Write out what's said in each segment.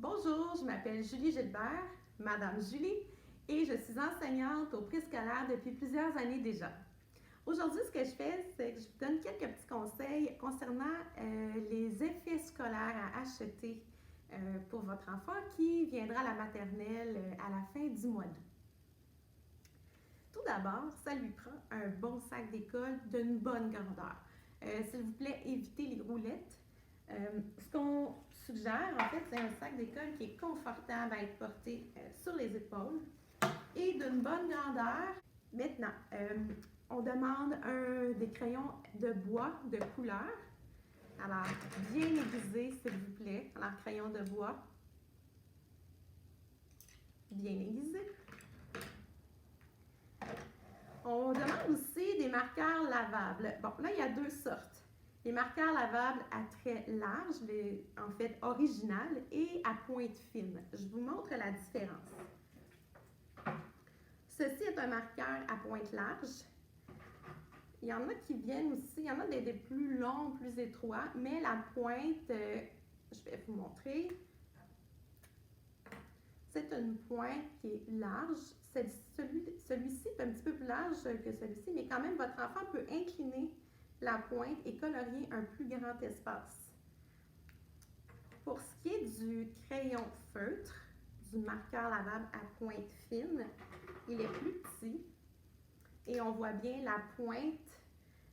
Bonjour, je m'appelle Julie Gilbert, Madame Julie, et je suis enseignante au préscolaire depuis plusieurs années déjà. Aujourd'hui, ce que je fais, c'est que je vous donne quelques petits conseils concernant les effets scolaires à acheter pour votre enfant qui viendra à la maternelle à la fin du mois d'août. Tout d'abord, ça lui prend un bon sac d'école d'une bonne grandeur. S'il vous plaît, évitez les roulettes. Ce qu'on suggère, en fait, c'est un sac d'école qui est confortable à être porté sur les épaules et d'une bonne grandeur. Maintenant, on demande des crayons de bois de couleur. Alors, bien aiguisés, s'il vous plaît. Alors, crayon de bois, bien aiguisé. On demande aussi des marqueurs lavables. Bon, là, il y a deux sortes. Les marqueurs lavables à traits larges, en fait originales, et à pointe fine. Je vous montre la différence. Ceci est un marqueur à pointe large. Il y en a qui viennent aussi, il y en a des plus longs, plus étroits, mais la pointe, je vais vous montrer. C'est une pointe qui est large. Celui-ci est un petit peu plus large que celui-ci, mais quand même, votre enfant peut incliner la pointe et colorier un plus grand espace. Pour ce qui est du crayon feutre, du marqueur lavable à pointe fine, il est plus petit et on voit bien la pointe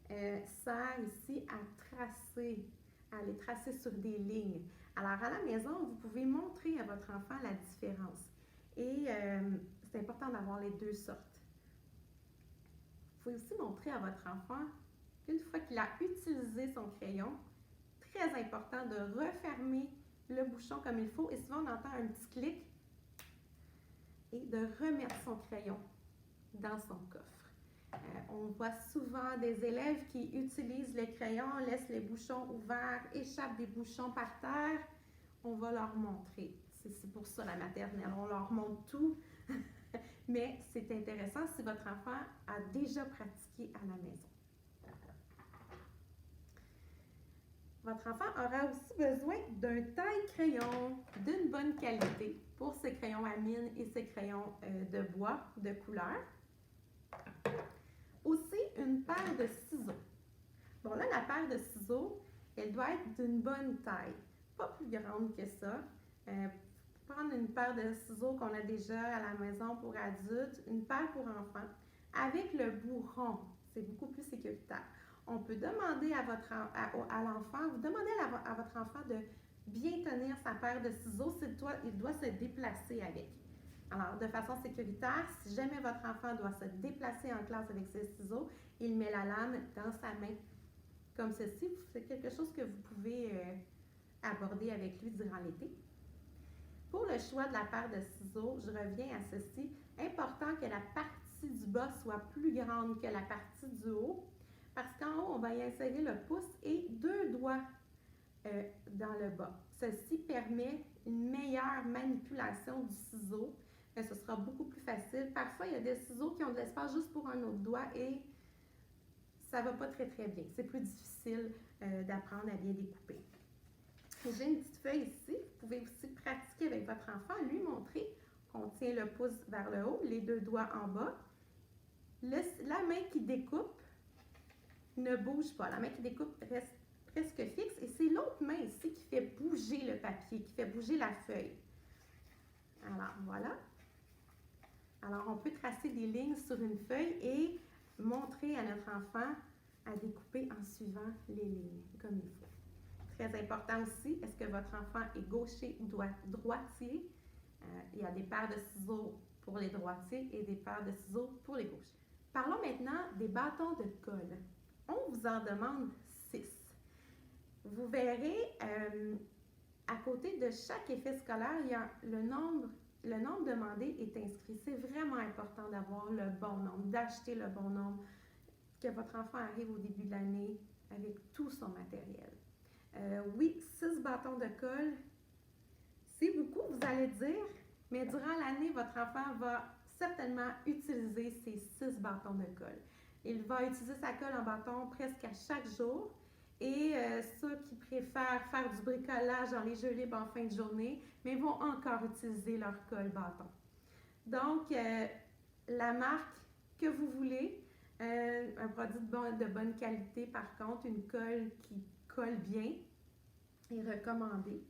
sert ici à les tracer sur des lignes. Alors à la maison, vous pouvez montrer à votre enfant la différence et c'est important d'avoir les deux sortes. Vous pouvez aussi montrer à votre enfant qu'une fois qu'il a utilisé son crayon, très important de refermer le bouchon comme il faut et souvent on entend un petit clic et de remettre son crayon dans son coffre. On voit souvent des élèves qui utilisent les crayons, laissent les bouchons ouverts, échappent des bouchons par terre. On va leur montrer. C'est pour ça la maternelle, on leur montre tout. Mais c'est intéressant si votre enfant a déjà pratiqué à la maison. Votre enfant aura aussi besoin d'un taille-crayon d'une bonne qualité pour ses crayons à mine et ses crayons de bois de couleur. Aussi, une paire de ciseaux. Bon, là, la paire de ciseaux, elle doit être d'une bonne taille, pas plus grande que ça. Prendre une paire de ciseaux qu'on a déjà à la maison pour adultes, une paire pour enfants, avec le bout rond. C'est beaucoup plus sécuritaire. On peut demander à l'enfant, vous demandez à votre enfant de bien tenir sa paire de ciseaux, il doit se déplacer avec. Alors, de façon sécuritaire, si jamais votre enfant doit se déplacer en classe avec ses ciseaux, il met la lame dans sa main, comme ceci. C'est quelque chose que vous pouvez aborder avec lui durant l'été. Pour le choix de la paire de ciseaux, je reviens à ceci. Important que la partie du bas soit plus grande que la partie du haut, parce qu'en haut, on va y insérer le pouce et deux doigts dans le bas. Ceci permet une meilleure manipulation du ciseau. Ce sera beaucoup plus facile. Parfois, il y a des ciseaux qui ont de l'espace juste pour un autre doigt et ça ne va pas très très bien. C'est plus difficile d'apprendre à bien découper. J'ai une petite feuille ici. Vous pouvez aussi pratiquer avec votre enfant, lui montrer qu'on tient le pouce vers le haut, les deux doigts en bas. La main qui découpe ne bouge pas. La main qui découpe reste presque fixe et c'est l'autre main ici qui fait bouger le papier, qui fait bouger la feuille. Alors, voilà. Alors, on peut tracer des lignes sur une feuille et montrer à notre enfant à découper en suivant les lignes, comme il faut. Très important aussi, est-ce que votre enfant est gaucher ou droitier? Il y a des paires de ciseaux pour les droitiers et des paires de ciseaux pour les gauchers. Parlons maintenant des bâtons de colle. On vous en demande 6. Vous verrez, à côté de chaque effet scolaire, il y a le nombre demandé est inscrit. C'est vraiment important d'avoir le bon nombre, d'acheter le bon nombre, que votre enfant arrive au début de l'année avec tout son matériel. Oui, 6 bâtons de colle, c'est beaucoup, vous allez dire, mais durant l'année, votre enfant va certainement utiliser ces 6 bâtons de colle. Il va utiliser sa colle en bâton presque à chaque jour Et ceux qui préfèrent faire du bricolage dans les jeux libres en fin de journée, mais vont encore utiliser leur colle bâton. Donc, la marque que vous voulez, un produit de bonne qualité, par contre, une colle qui colle bien est recommandée.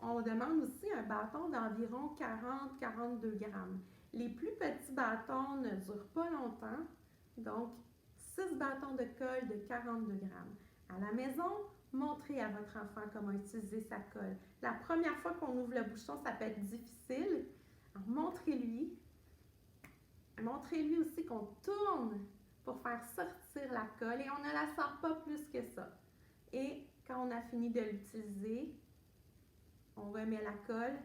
On demande aussi un bâton d'environ 40-42 grammes. Les plus petits bâtons ne durent pas longtemps, donc 6 bâtons de colle de 42 grammes. À la maison, montrez à votre enfant comment utiliser sa colle. La première fois qu'on ouvre le bouchon, ça peut être difficile. Alors, montrez-lui. Montrez-lui aussi qu'on tourne pour faire sortir la colle et on ne la sort pas plus que ça. Et quand on a fini de l'utiliser, on remet la colle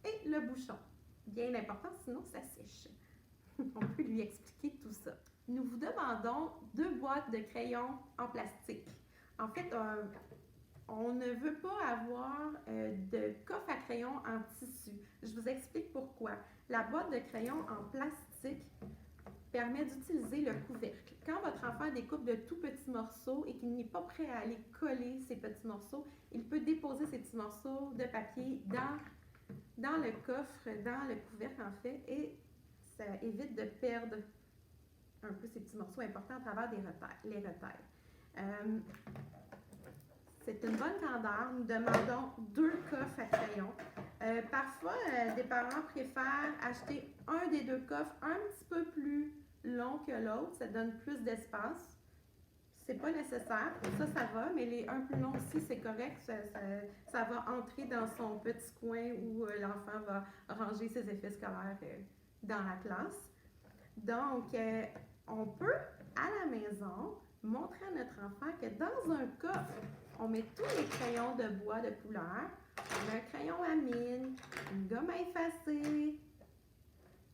et le bouchon. Bien important, sinon ça sèche. On peut lui expliquer tout ça. Nous vous demandons 2 boîtes de crayons en plastique. En fait, on ne veut pas avoir de coffre à crayons en tissu. Je vous explique pourquoi. La boîte de crayons en plastique permet d'utiliser le couvercle. Quand votre enfant découpe de tout petits morceaux et qu'il n'est pas prêt à aller coller ces petits morceaux, il peut déposer ces petits morceaux de papier dans le coffre, dans le couvercle en fait, et ça évite de perdre un peu ces petits morceaux importants à travers les retails. C'est une bonne candeur. Nous demandons 2 coffres à crayons. Parfois, des parents préfèrent acheter un des 2 coffres un petit peu plus long que l'autre. Ça donne plus d'espace. C'est pas nécessaire. Ça va, mais les un plus long aussi, c'est correct. Ça va entrer dans son petit coin où l'enfant va ranger ses effets scolaires dans la classe. Donc, on peut, à la maison, montrer à notre enfant que dans un coffre, on met tous les crayons de bois de couleur. On a un crayon à mine, une gomme à effacer,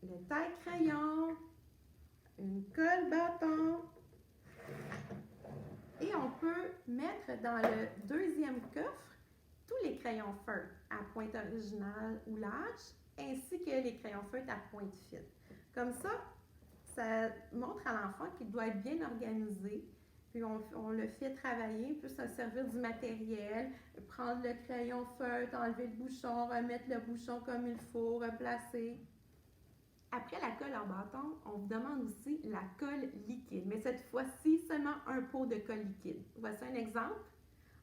le taille-crayon, une colle bâton. Et on peut mettre dans le deuxième coffre tous les crayons feutres à pointe originale ou large, ainsi que les crayons feutres à pointe fine. Comme ça montre à l'enfant qu'il doit être bien organisé. Puis on le fait travailler, il peut se servir du matériel, prendre le crayon feutre, enlever le bouchon, remettre le bouchon comme il faut, replacer. Après la colle en bâton, on vous demande aussi la colle liquide, mais cette fois-ci, seulement un pot de colle liquide. Voici un exemple.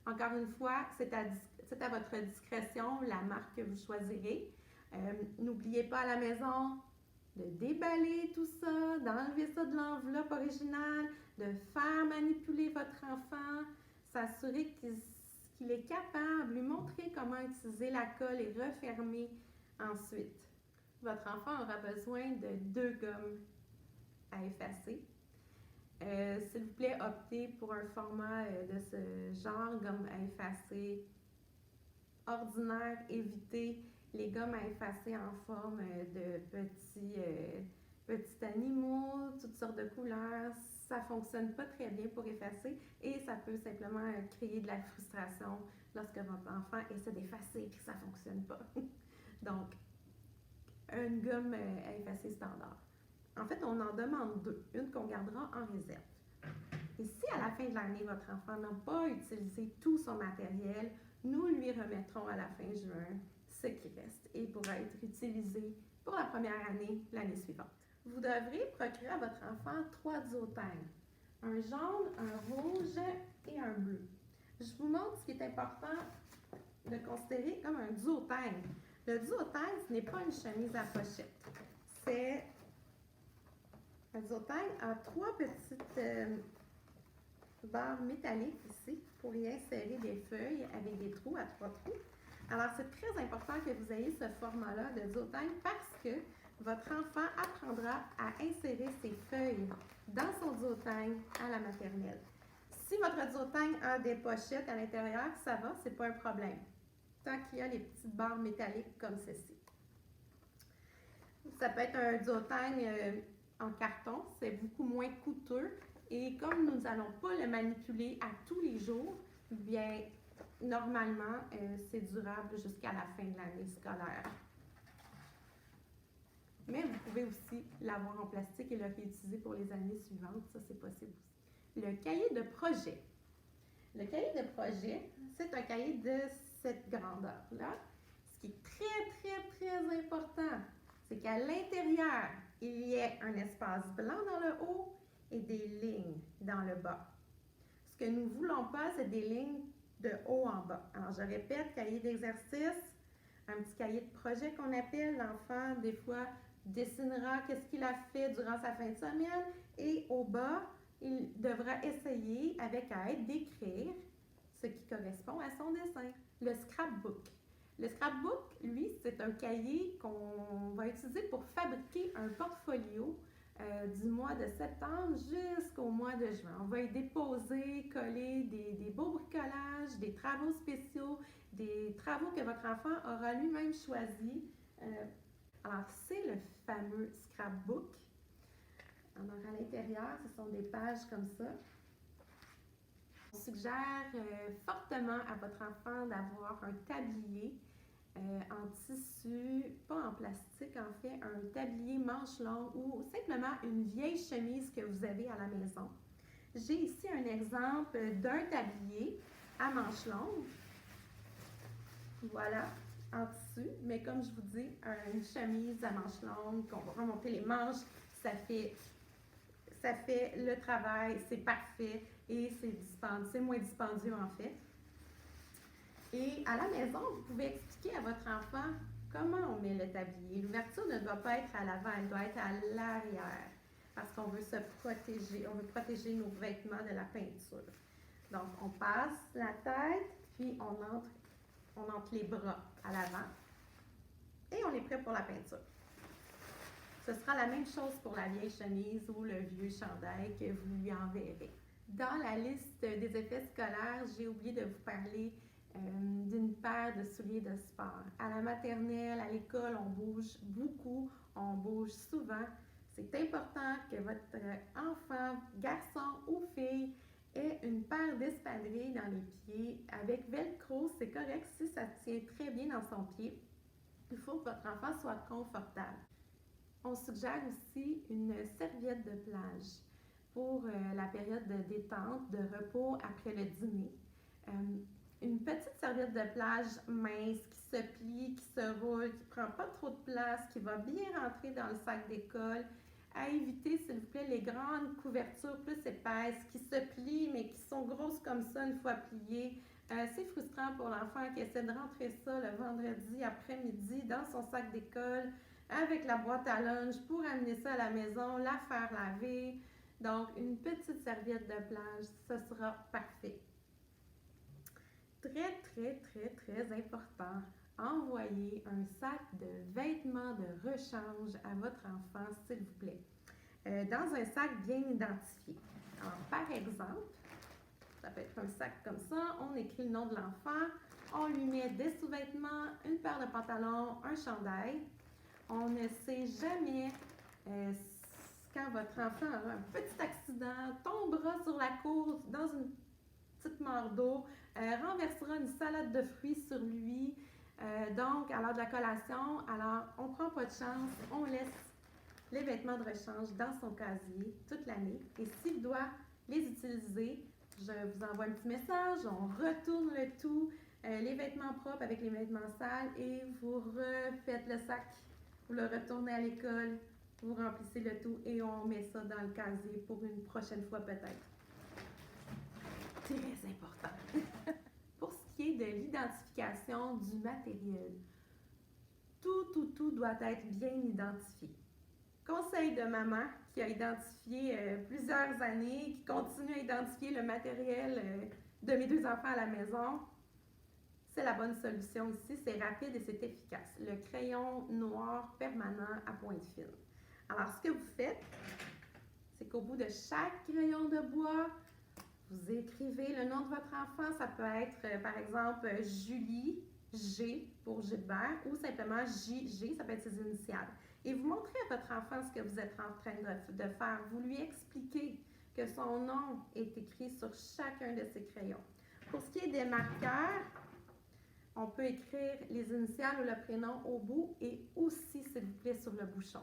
Encore une fois, c'est à votre discrétion la marque que vous choisirez. N'oubliez pas à la maison de déballer tout ça, d'enlever ça de l'enveloppe originale, de faire manipuler votre enfant, s'assurer qu'il est capable, lui montrer comment utiliser la colle et refermer ensuite. Votre enfant aura besoin de 2 gommes à effacer. S'il vous plaît, optez pour un format de ce genre, gomme à effacer ordinaire, évitez les gommes à effacer en forme de petits animaux, toutes sortes de couleurs. Ça ne fonctionne pas très bien pour effacer et ça peut simplement créer de la frustration lorsque votre enfant essaie d'effacer et que ça ne fonctionne pas. Donc, une gomme à effacer standard. En fait, on en demande 2, une qu'on gardera en réserve. Et si à la fin de l'année, votre enfant n'a pas utilisé tout son matériel, nous lui remettrons à la fin juin ce qui reste et pourra être utilisé pour la première année l'année suivante. Vous devrez procurer à votre enfant 3 duoteignes, un jaune, un rouge et un bleu. Je vous montre ce qui est important de considérer comme un duoteigne. Le duoteigne, ce n'est pas une chemise à pochette. C'est un duoteigne à 3 petites barres métalliques ici pour y insérer des feuilles avec des trous à 3 trous. Alors, c'est très important que vous ayez ce format-là de duoteigne parce que votre enfant apprendra à insérer ses feuilles dans son duoteigne à la maternelle. Si votre duoteigne a des pochettes à l'intérieur, ça va, c'est pas un problème. Tant qu'il y a les petites barres métalliques comme ceci. Ça peut être un duoteigne en carton, c'est beaucoup moins coûteux. Et comme nous n'allons pas le manipuler à tous les jours, bien, normalement, c'est durable jusqu'à la fin de l'année scolaire. Mais vous pouvez aussi l'avoir en plastique et le réutiliser pour les années suivantes, ça c'est possible aussi. Le cahier de projet. Le cahier de projet, c'est un cahier de cette grandeur-là. Ce qui est très important, c'est qu'à l'intérieur, il y ait un espace blanc dans le haut et des lignes dans le bas. Ce que nous ne voulons pas, c'est des lignes de haut en bas. Alors, je répète, cahier d'exercice, un petit cahier de projet qu'on appelle. L'enfant, des fois, dessinera qu'est-ce qu'il a fait durant sa fin de semaine et au bas, il devra essayer, avec aide, d'écrire ce qui correspond à son dessin. Le scrapbook. Le scrapbook, lui, c'est un cahier qu'on va utiliser pour fabriquer un portfolio du mois de septembre jusqu'au mois de juin. On va y déposer, coller des beaux bricolages, des travaux spéciaux, des travaux que votre enfant aura lui-même choisis. Alors, c'est le fameux scrapbook. Alors, à l'intérieur, ce sont des pages comme ça. On suggère fortement à votre enfant d'avoir un tablier en tissu, pas en plastique en fait, un tablier manche longue ou simplement une vieille chemise que vous avez à la maison. J'ai ici un exemple d'un tablier à manche longue. Voilà, en tissu, mais comme je vous dis, une chemise à manches longues, qu'on va remonter les manches, ça fait le travail, c'est parfait et c'est moins dispendieux en fait. Et à la maison, vous pouvez expliquer à votre enfant comment on met le tablier. L'ouverture ne doit pas être à l'avant, elle doit être à l'arrière parce qu'on veut se protéger, on veut protéger nos vêtements de la peinture. Donc, on passe la tête, puis on entre les bras à l'avant et on est prêt pour la peinture. Ce sera la même chose pour la vieille chemise ou le vieux chandail que vous lui enverrez. Dans la liste des effets scolaires, j'ai oublié de vous parler d'une paire de souliers de sport. À la maternelle, à l'école, on bouge beaucoup, on bouge souvent. C'est important que votre enfant, garçon ou fille, ait une paire d'espadrilles dans les pieds. Avec velcro, c'est correct si ça tient très bien dans son pied. Il faut que votre enfant soit confortable. On suggère aussi une serviette de plage pour la période de détente, de repos après le dîner. Une petite serviette de plage mince qui se plie, qui se roule, qui ne prend pas trop de place, qui va bien rentrer dans le sac d'école. À éviter, s'il vous plaît, les grandes couvertures plus épaisses qui se plient mais qui sont grosses comme ça une fois pliées. C'est frustrant pour l'enfant qui essaie de rentrer ça le vendredi après-midi dans son sac d'école avec la boîte à lunch pour amener ça à la maison, la faire laver. Donc, une petite serviette de plage, ce sera parfait. Très important, envoyez un sac de vêtements de rechange à votre enfant, s'il vous plaît, dans un sac bien identifié. Alors, par exemple, ça peut être un sac comme ça, on écrit le nom de l'enfant, on lui met des sous-vêtements, une paire de pantalons, un chandail. On ne sait jamais quand votre enfant aura un petit accident, tombera sur la cour dans une petite mare d'eau, renversera une salade de fruits sur lui. Donc, à l'heure de la collation, alors on ne prend pas de chance, on laisse les vêtements de rechange dans son casier toute l'année. Et s'il doit les utiliser, je vous envoie un petit message, on retourne le tout, les vêtements propres avec les vêtements sales et vous refaites le sac, vous le retournez à l'école, vous remplissez le tout et on met ça dans le casier pour une prochaine fois peut-être. Très important. Pour ce qui est de l'identification du matériel, tout doit être bien identifié. Conseil de maman qui a identifié plusieurs années, qui continue à identifier le matériel de mes 2 enfants à la maison, c'est la bonne solution ici, c'est rapide et c'est efficace. Le crayon noir permanent à pointe fine. Alors, ce que vous faites, c'est qu'au bout de chaque crayon de bois, vous écrivez le nom de votre enfant. Ça peut être, par exemple, Julie, G pour Gilbert, ou simplement JG, ça peut être ses initiales. Et vous montrez à votre enfant ce que vous êtes en train de faire. Vous lui expliquez que son nom est écrit sur chacun de ses crayons. Pour ce qui est des marqueurs, on peut écrire les initiales ou le prénom au bout et aussi, s'il vous plaît, sur le bouchon.